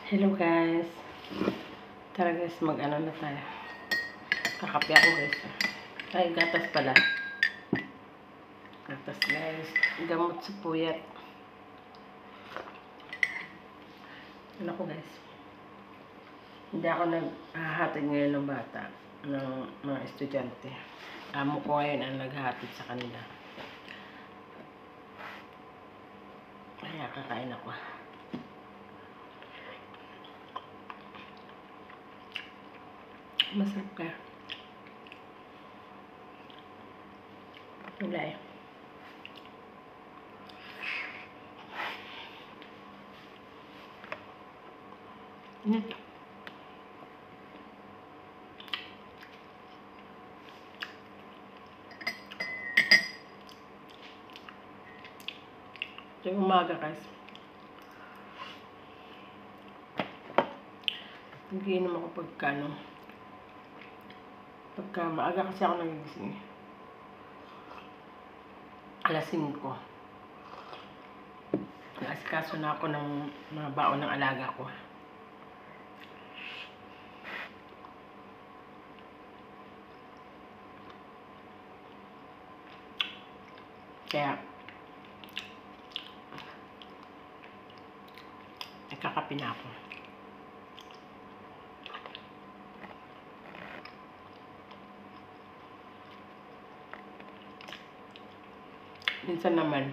Hello guys. Tara guys, mag-ano na tayo. Kakape ako guys. Ay, gatas pala. Gatas guys. Gamot sa puyat. Ano ko guys. Hindi ako naghahatid ngayon ng bata. Ng mga estudyante. Amo ko ngayon ang naghahatid sa kanila. Kaya kakain ako. Masarap ka. Wala eh. Ito yung umaga guys. Hindi naman ako pagka maaga kasi ako nagigising. Alas 5. Naasikaso na ako ng mga baon ng alaga ko. Kaya nagkakape na ako. Minsan naman,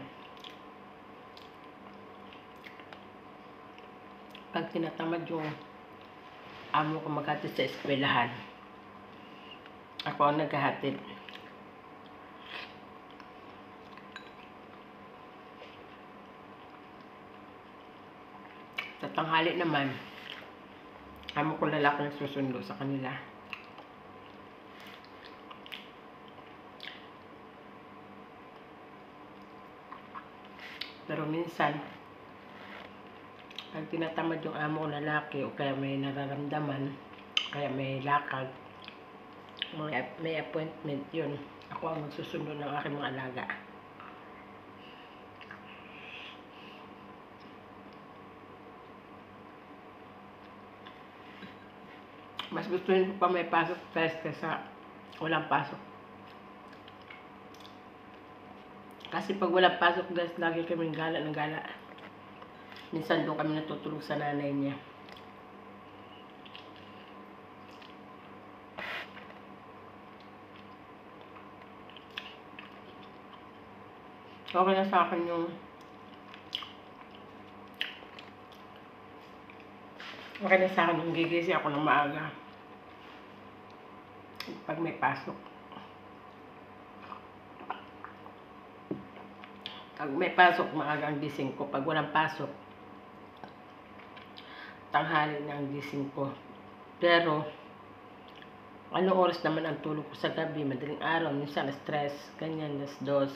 pag tinatamad yung amo ko maghatid sa eskwelahan, ako ang naghahatid. Sa tanghali naman, amo ko lalaki na susundo sa kanila. Pero minsan, pag tinatamad yung amo ko lalaki o kaya may nararamdaman, kaya may lakad, may appointment, yun. Ako ang magsusundo ng aking mga alaga. Mas gustuhin ko pa may pasok guys kaysa walang pasok. Kasi pag walang pasok guys, lagi kaming gala ng gala. Minsan doon kami natutulog sa nanay niya. Okay na sa akin yung gigising ako ng maaga pag may pasok. Pag may pasok, maaga ang gising ko. Pag walang pasok, tanghali na ang gising ko. Pero anong oras naman ang tulog ko sa gabi? Madaling araw, minsan stress, ganyan, 2, 4.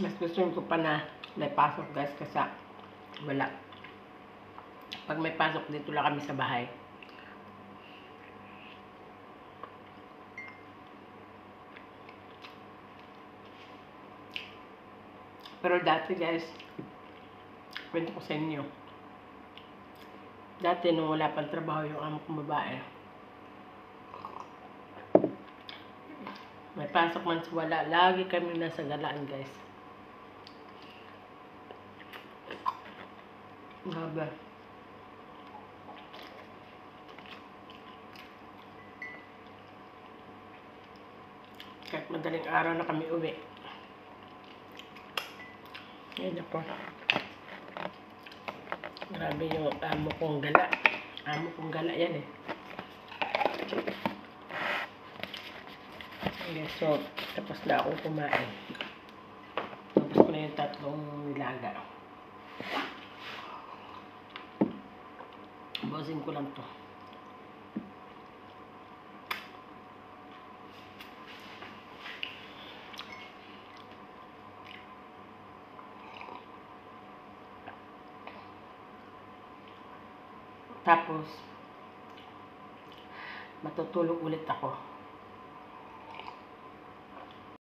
Mas gusto ko pa na may pasok guys kasi wala. Pag may pasok, dito lang kami sa bahay. Pero dati guys, kwento ko sa inyo. Dati nung wala pang trabaho yung amo kong babae, may pasok man sa wala, lagi kami nasa galaan guys. Grabe. Kahit madaling araw na kami uwi. Ayan ako. Grabe yung amo kong gala. Amo kong gala yan eh. Okay, so, tapos na akong kumain. Tapos ko na yung 3 nilaga. Bossing ko lang to. Tapos, matutulog ulit ako.